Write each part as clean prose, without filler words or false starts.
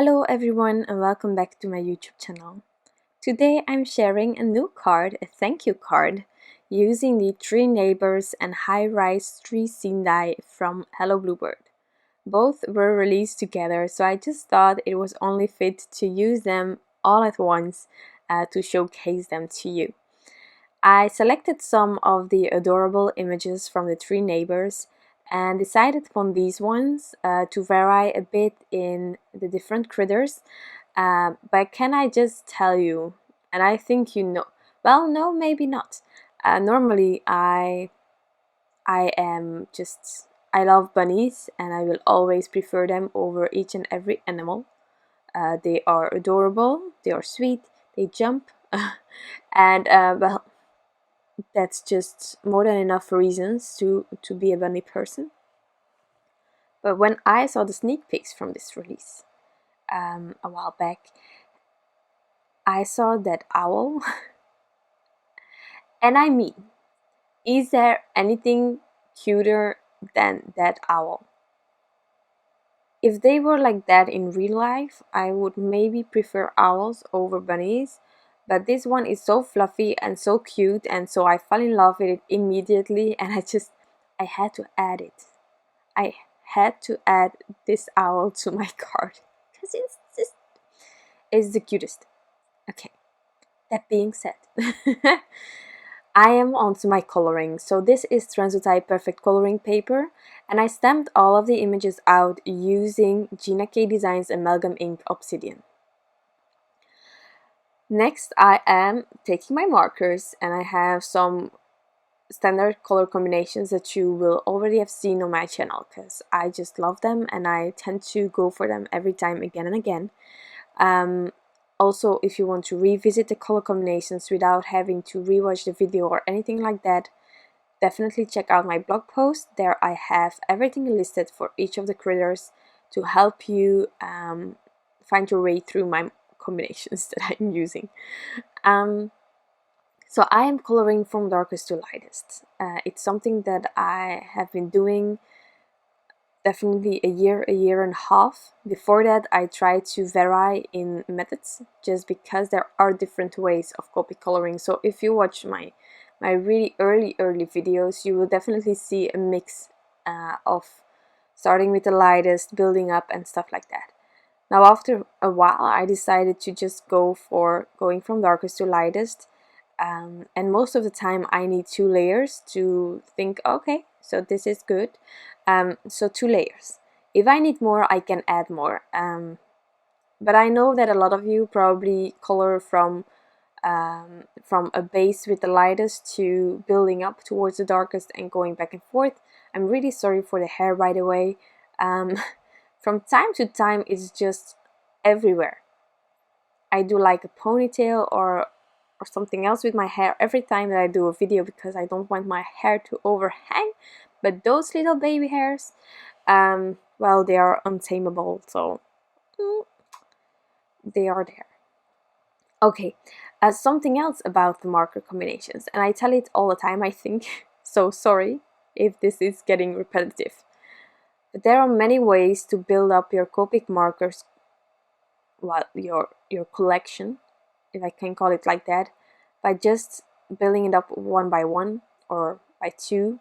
Hello everyone and welcome back to my YouTube channel. Today I'm sharing a new card, a thank you card, using the Three Neighbors and High Rise Tree Scene die from Hello Bluebird. Both were released together, so I just thought it was only fit to use them all at once to showcase them to you. I selected some of the adorable images from the Three Neighbors and decided upon these ones to vary a bit in the different critters. But can I just tell you, and I think you know, well, no, maybe not. Normally I love bunnies and I will always prefer them over each and every animal. They are adorable, they are sweet, they jump, and well, that's just more than enough reasons to be a bunny person. But when I saw the sneak peeks from this release a while back, I saw that owl. And I mean, is there anything cuter than that owl? If they were like that in real life, I would maybe prefer owls over bunnies, but this one is so fluffy and so cute, and so I fell in love with it immediately, and I had to add it. I had to add this owl to my card because it's the cutest. Okay, that being said, I am on to my coloring. So this is Transotype Perfect Coloring Paper, and I stamped all of the images out using Gina K Designs Amalgam Ink Obsidian. Next, I am taking my markers, and I have some standard color combinations that you will already have seen on my channel because I just love them and I tend to go for them every time again and again. Also, if you want to revisit the color combinations without having to rewatch the video or anything like that, definitely check out my blog post. There I have everything listed for each of the critters to help you find your way through my combinations that I'm using. So I am coloring from darkest to lightest. It's something that I have been doing definitely a year and a half. Before that, I tried to vary in methods just because there are different ways of Copic coloring. So if you watch my really early videos, you will definitely see a mix of starting with the lightest, building up and stuff like that. Now after a while, I decided to just go for going from darkest to lightest. And most of the time I need 2 layers to think, okay, so this is good. So 2 layers. If I need more, I can add more. But I know that a lot of you probably color from a base with the lightest to building up towards the darkest and going back and forth. I'm really sorry for the hair, by the way. From time to time, it's just everywhere. I do like a ponytail or something else with my hair every time that I do a video because I don't want my hair to overhang. But those little baby hairs, well, they are untamable, so they are there. Okay, something else about the marker combinations, and I tell it all the time, I think, so sorry if this is getting repetitive. But there are many ways to build up your Copic markers, well, your collection, if I can call it like that, by just building it up one by one or by 2,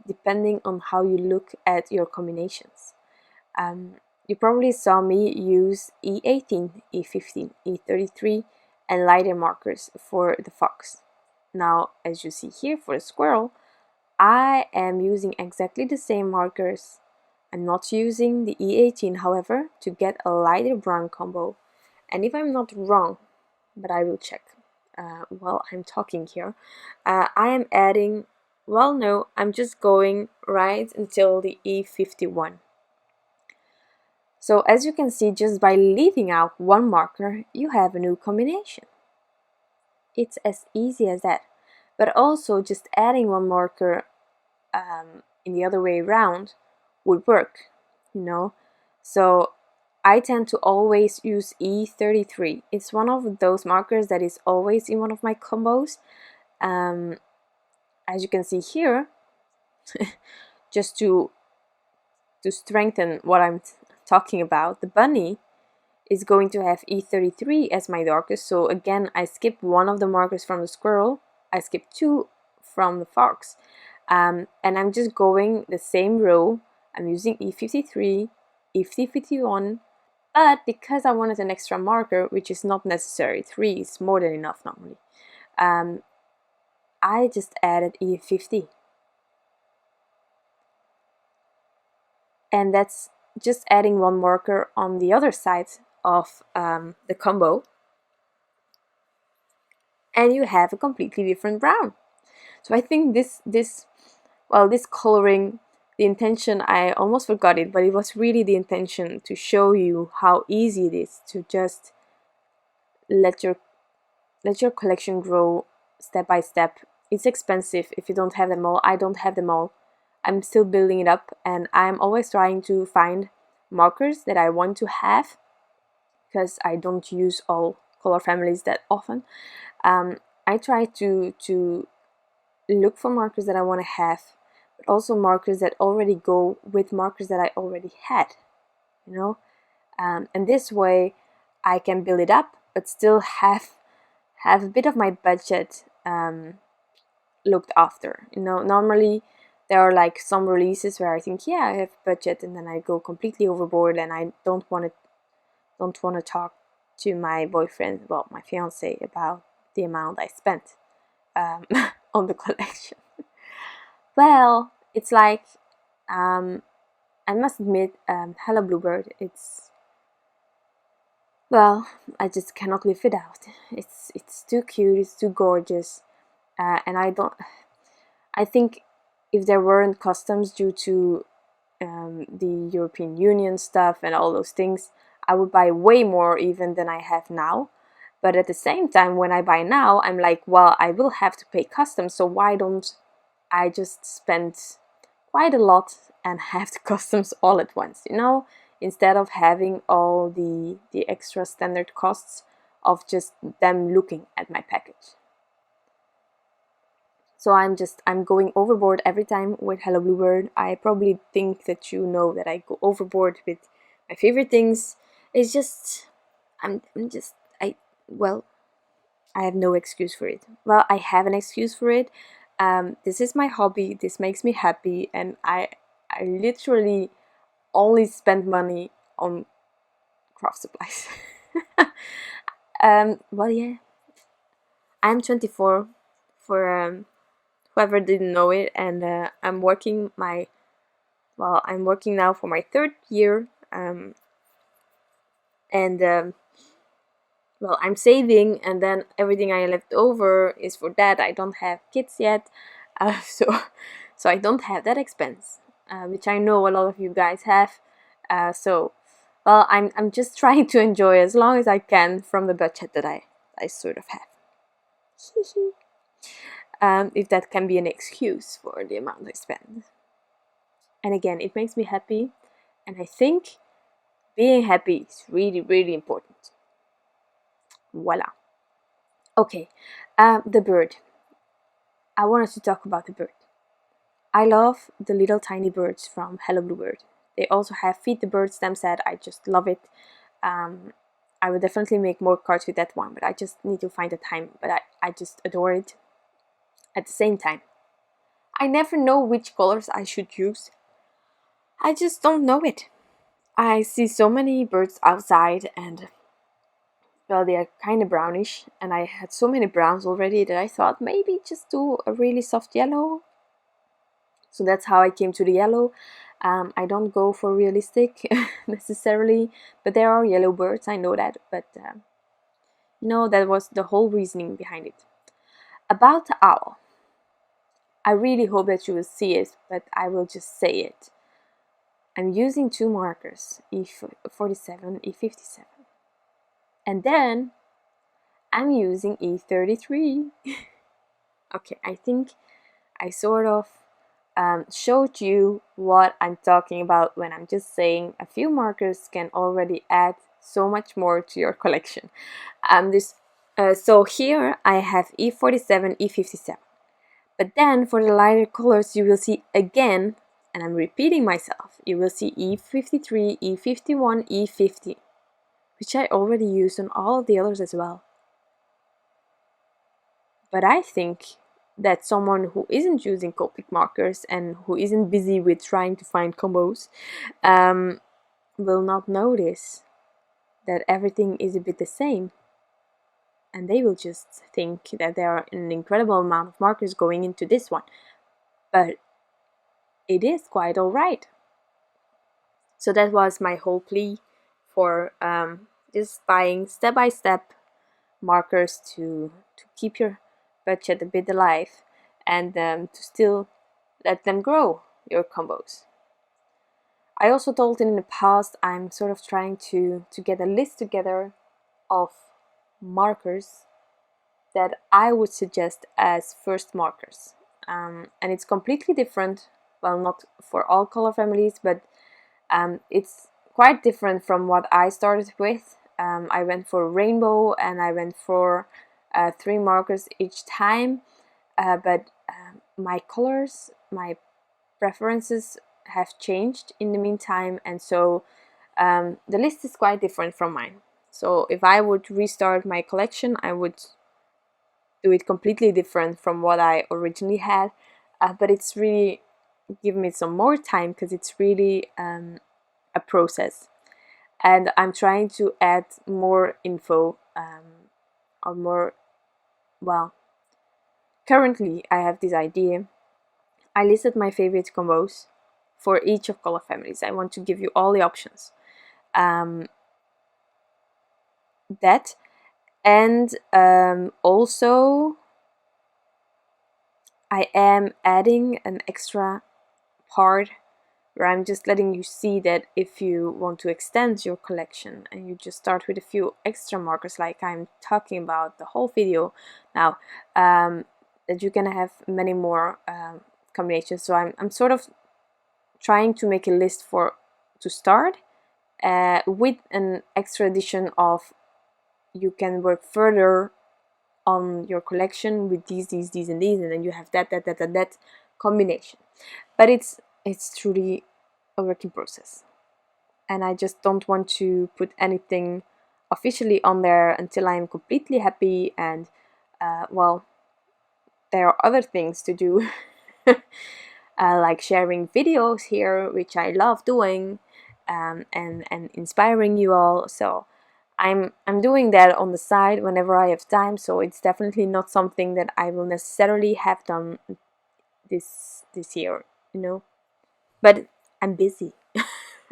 depending on how you look at your combinations. You probably saw me use E18, E15, E33 and lighter markers for the fox. Now, as you see here for the squirrel, I am using exactly the same markers. I'm not using the E18, however, to get a lighter brown combo. And if I'm not wrong, but I will check while I'm talking here, I am adding, well, no, I'm just going right until the E51. So as you can see, just by leaving out one marker, you have a new combination. It's as easy as that. But also just adding one marker in the other way around would work, you know. So I tend to always use E33. It's one of those markers that is always in one of my combos. As you can see here, just to strengthen what I'm talking about, the bunny is going to have E33 as my darkest. So again, I skipped one of the markers from the squirrel. I skipped two from the fox. And I'm just going the same row. I'm using E53, E51, but because I wanted an extra marker, which is not necessary, 3 is more than enough normally, I just added E50. And that's just adding one marker on the other side of the combo. And you have a completely different brown. So I think this coloring, the intention, I almost forgot it, but it was really the intention to show you how easy it is to just let your collection grow step by step. It's expensive if you don't have them all. I don't have them all. I'm still building it up, and I'm always trying to find markers that I want to have, because I don't use all color families that often. I try to look for markers that I want to have, but also markers that already go with markers that I already had, you know. And this way I can build it up, but still have a bit of my budget looked after. You know, normally there are like some releases where I think, yeah, I have budget, and then I go completely overboard, and I don't want to talk to my boyfriend, well, my fiance, about the amount I spent on the collection. Well, it's like, I must admit, Hello Bluebird, well, I just cannot live without. It's too cute, it's too gorgeous, and I think if there weren't customs due to the European Union stuff and all those things, I would buy way more even than I have now. But at the same time, when I buy now, I'm like, well, I will have to pay customs, so why don't I just spend quite a lot and have the customs all at once, you know, instead of having all the extra standard costs of just them looking at my package. So I'm going overboard every time with Hello Bluebird. I probably think that you know that I go overboard with my favorite things. It's just, I have no excuse for it. Well, I have an excuse for it. This is my hobby, this makes me happy, and I literally only spend money on craft supplies. Well, yeah, I'm 24 for whoever didn't know it, and I'm working now for my 3rd year, and well, I'm saving, and then everything I left over is for that. I don't have kids yet, so I don't have that expense, which I know a lot of you guys have. So, well, I'm just trying to enjoy as long as I can from the budget that I sort of have. If that can be an excuse for the amount I spend. And again, it makes me happy, and I think being happy is really, really important. Voila. Okay, the bird. I wanted to talk about the bird. I love the little tiny birds from Hello Bluebird. They also have Feed the Bird stamp set. I just love it. I would definitely make more cards with that one, but I just need to find the time. But I just adore it. At the same time, I never know which colors I should use. I just don't know it. I see so many birds outside, and well, they are kind of brownish, and I had so many browns already that I thought maybe just do a really soft yellow. So that's how I came to the yellow. I don't go for realistic necessarily, but there are yellow birds, I know that, but no, that was the whole reasoning behind it. About the owl, I really hope that you will see it, but I will just say it. I'm using 2 markers, E47, E57. And then I'm using E33. Okay, I think I sort of showed you what I'm talking about when I'm just saying a few markers can already add so much more to your collection. So here I have E47, E57. But then for the lighter colors you will see again, and I'm repeating myself, you will see E53, E51, E50. which I already used on all of the others as well. But I think that someone who isn't using Copic markers and who isn't busy with trying to find combos will not notice that everything is a bit the same. And they will just think that there are an incredible amount of markers going into this one. But it is quite alright. So that was my whole plea for just buying step-by-step markers to keep your budget a bit alive and to still let them grow your combos. I also told in the past I'm sort of trying to get a list together of markers that I would suggest as first markers. And it's completely different, well, not for all color families, but it's quite different from what I started with. I went for rainbow and I went for 3 markers each time, but my colors, my preferences have changed in the meantime, and so the list is quite different from mine. So if I would restart my collection, I would do it completely different from what I originally had, but it's really give me some more time because it's really a process, and I'm trying to add more info or more, well, currently I have this idea. I listed my favorite combos for each of color families. I want to give you all the options. That and also I am adding an extra part where I'm just letting you see that if you want to extend your collection and you just start with a few extra markers like I'm talking about the whole video now, that you can have many more combinations. So I'm sort of trying to make a list to start with an extra addition of you can work further on your collection with these, and these, and then you have that combination. But it's truly a working process, and I just don't want to put anything officially on there until I'm completely happy. And well, there are other things to do, like sharing videos here, which I love doing, and inspiring you all. So I'm doing that on the side whenever I have time. So it's definitely not something that I will necessarily have done this year, you know. But I'm busy.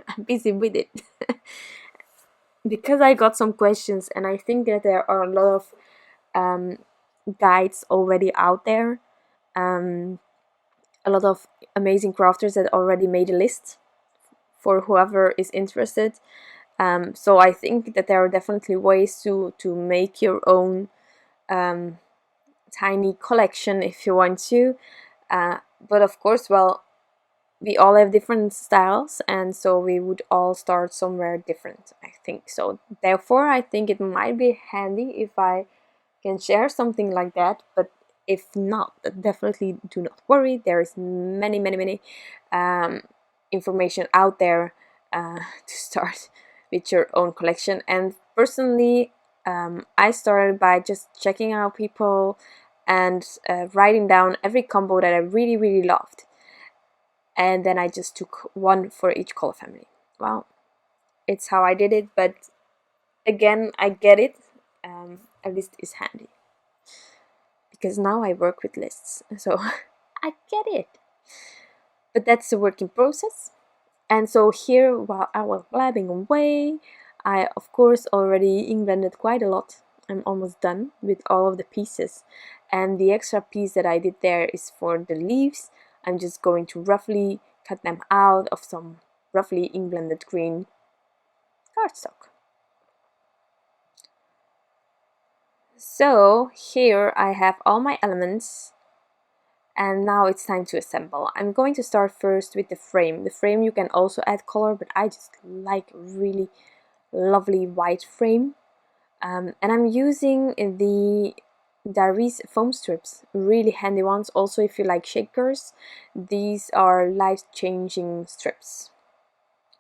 I'm busy with it. Because I got some questions, and I think that there are a lot of guides already out there. A lot of amazing crafters that already made a list for whoever is interested. So I think that there are definitely ways to make your own tiny collection if you want to. But of course, well, we all have different styles, and so we would all start somewhere different, I think. So therefore, I think it might be handy if I can share something like that. But if not, definitely do not worry. There is many information out there to start with your own collection. And personally, I started by just checking out people and writing down every combo that I really loved, and then I just took one for each color family. Well, it's how I did it, but again, I get it. A list is handy because now I work with lists, so I get it. But that's a working process. And so here, while I was blabbing away, I of course already invented quite a lot. I'm almost done with all of the pieces, and the extra piece that I did there is for the leaves. I'm just going to roughly cut them out of some roughly ink blended green cardstock. So here I have all my elements, and now it's time to assemble. I'm going to start first with the frame. The frame you can also add color, but I just like really lovely white frame. And I'm using the Darice foam strips, really handy ones. Also, if you like shakers, these are life-changing strips.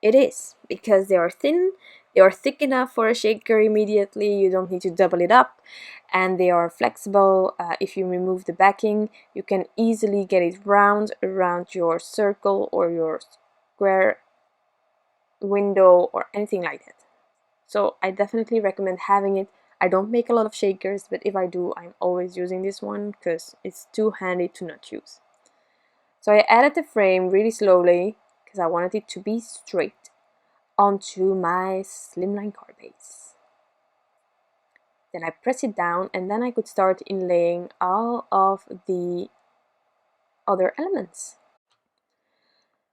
It is, because they are thin, they are thick enough for a shaker immediately, you don't need to double it up, and they are flexible. If you remove the backing, you can easily get it round around your circle or your square window or anything like that. So I definitely recommend having it. I don't make a lot of shakers, but if I do, I'm always using this one because it's too handy to not use. So I added the frame really slowly because I wanted it to be straight onto my slimline card base. Then I press it down, and then I could start inlaying all of the other elements.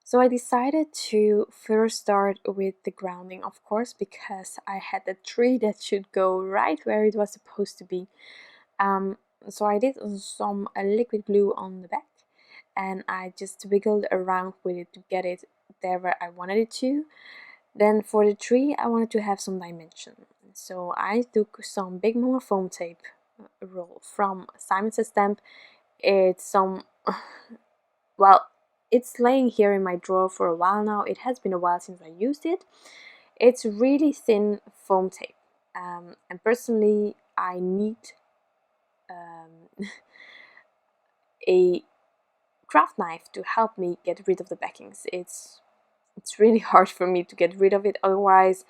So I decided to first start with the grounding, of course, because I had the tree that should go right where it was supposed to be. So I did some liquid glue on the back, and I just wiggled around with it to get it there where I wanted it to. Then for the tree, I wanted to have some dimension. So I took some Big Momma foam tape roll from Simon Says Stamp. It's some, well, it's laying here in my drawer for a while now. It has been a while since I used it. It's really thin foam tape. And personally, I need a craft knife to help me get rid of the backings. It's really hard for me to get rid of it. Otherwise,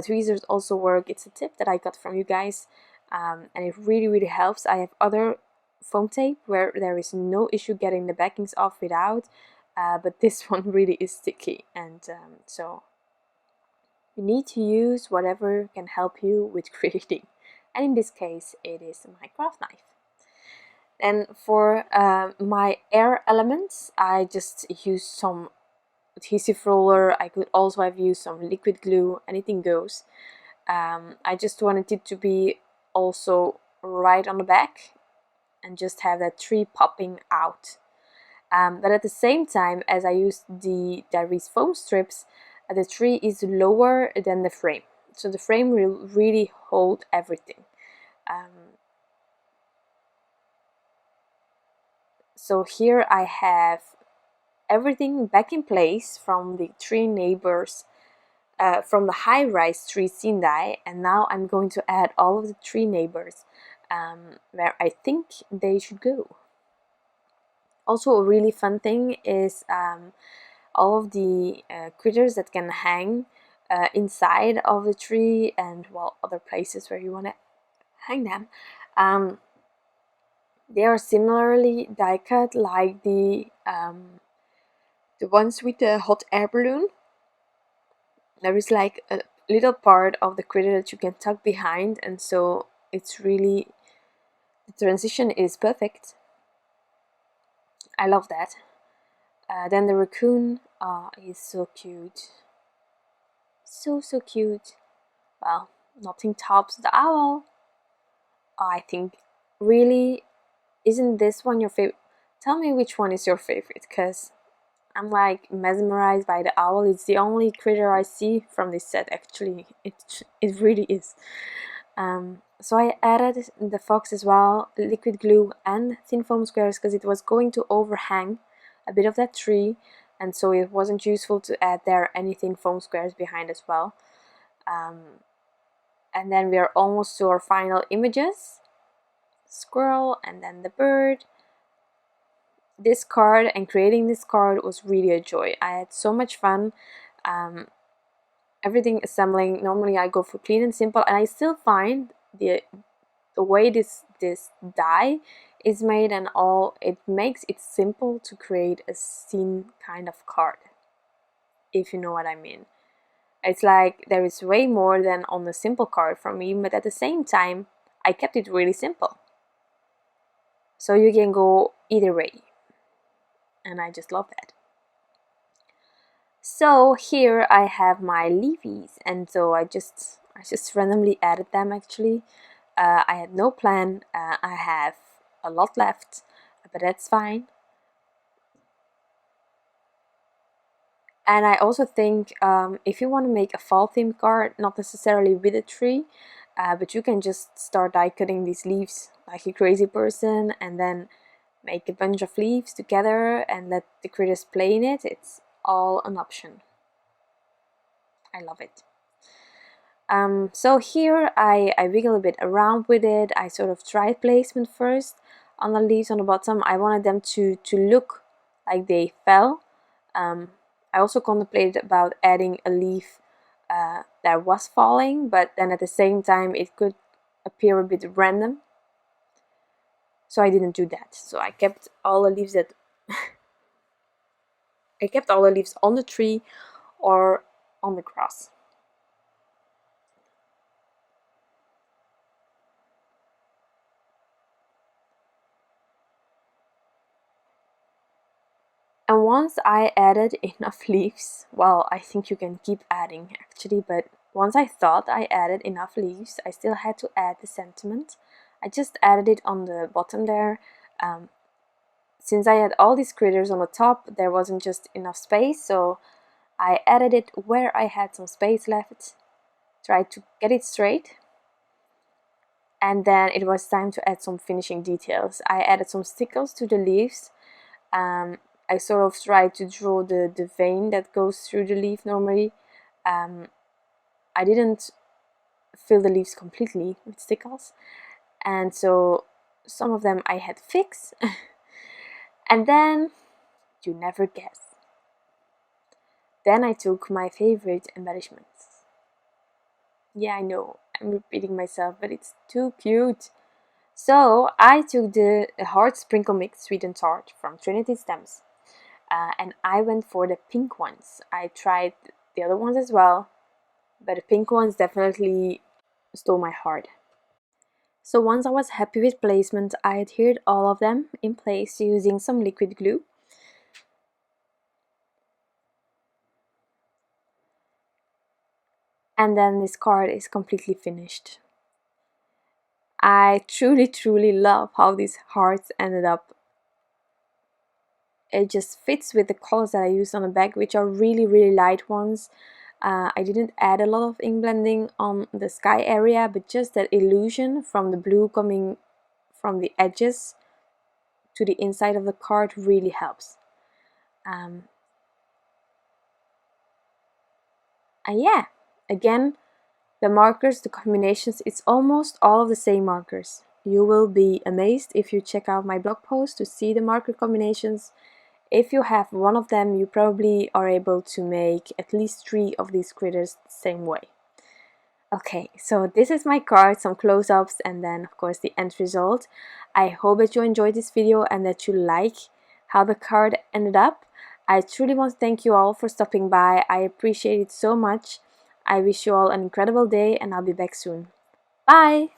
tweezers also work. It's a tip that I got from you guys, and it really helps. I have other foam tape where there is no issue getting the backings off without, but this one really is sticky, and so you need to use whatever can help you with creating. And in this case, it is my craft knife. And for my air elements, I just used some adhesive roller. I could also have used some liquid glue, anything goes. I just wanted it to be also right on the back and just have that tree popping out. But at the same time, as I used the Darice foam strips, the tree is lower than the frame. So the frame will really hold everything. So here I have everything back in place from the three neighbors, from the high-rise tree Sindai, and now I'm going to add all of the three neighbors where I think they should go. Also, a really fun thing is all of the critters that can hang inside of the tree and, well, other places where you want to hang them. They are similarly die cut like the ones with the hot air balloon. There is like a little part of the critter that you can tuck behind, and so it's really, the transition is perfect. I love that. Then the raccoon is so cute. So cute. Well, nothing tops the owl. I think, really, isn't this one your favorite? Tell me which one is your favorite, because I'm like mesmerized by the owl. It's the only critter I see from this set, actually. It really is. So I added the fox as well, liquid glue and thin foam squares, because it was going to overhang a bit of that tree, and so it wasn't useful to add there any thin foam squares behind as well. And then we are almost to our final images. Squirrel and then the bird. This card and creating this card was really a joy. I had so much fun. Everything assembling, normally I go for clean and simple, and I still find the way this die is made and all, it makes it simple to create a scene kind of card, if you know what I mean. It's like there is way more than on a simple card for me, but at the same time I kept it really simple. So you can go either way, and I just love that. So here I have my leafies, and so I just randomly added them actually. I had no plan. I have a lot left, but that's fine. And I also think if you want to make a fall theme card, not necessarily with a tree, but you can just start die cutting these leaves like a crazy person, and then make a bunch of leaves together and let the critters play in it. It's all an option. I love it. So here I wiggle a bit around with it. I sort of tried placement first on the leaves on the bottom. I wanted them to look like they fell. I also contemplated about adding a leaf that was falling, but then at the same time it could appear a bit random. So I didn't do that. So I kept all the leaves that I kept all the leaves on the tree or on the grass. And once I added enough leaves, well, I think you can keep adding actually, but once I thought I added enough leaves, I still had to add the sentiment. I just added it on the bottom there. Since I had all these critters on the top, there wasn't just enough space, so I added it where I had some space left, tried to get it straight, and then it was time to add some finishing details. I added some stickles to the leaves. I sort of tried to draw the vein that goes through the leaf normally. I didn't fill the leaves completely with stickles, and so some of them I had fixed. And then, you never guess, then I took my favorite embellishments. Yeah, I know, I'm repeating myself, but it's too cute. So I took the hard sprinkle mix Sweet-N-Tart from Trinity stems. And I went for the pink ones. I tried the other ones as well, but the pink ones definitely stole my heart. So once I was happy with placement, I adhered all of them in place using some liquid glue. And then this card is completely finished. I truly love how these hearts ended up. It just fits with the colors that I used on the back, which are really light ones. I didn't add a lot of ink blending on the sky area, but just that illusion from the blue coming from the edges to the inside of the card really helps. And yeah, again, the markers, the combinations, it's almost all of the same markers. You will be amazed if you check out my blog post to see the marker combinations. If you have one of them, you probably are able to make at least 3 of these critters the same way. Okay, so this is my card, some close-ups, and then of course the end result. I hope that you enjoyed this video and that you like how the card ended up. I truly want to thank you all for stopping by. I appreciate it so much. I wish you all an incredible day and I'll be back soon. Bye!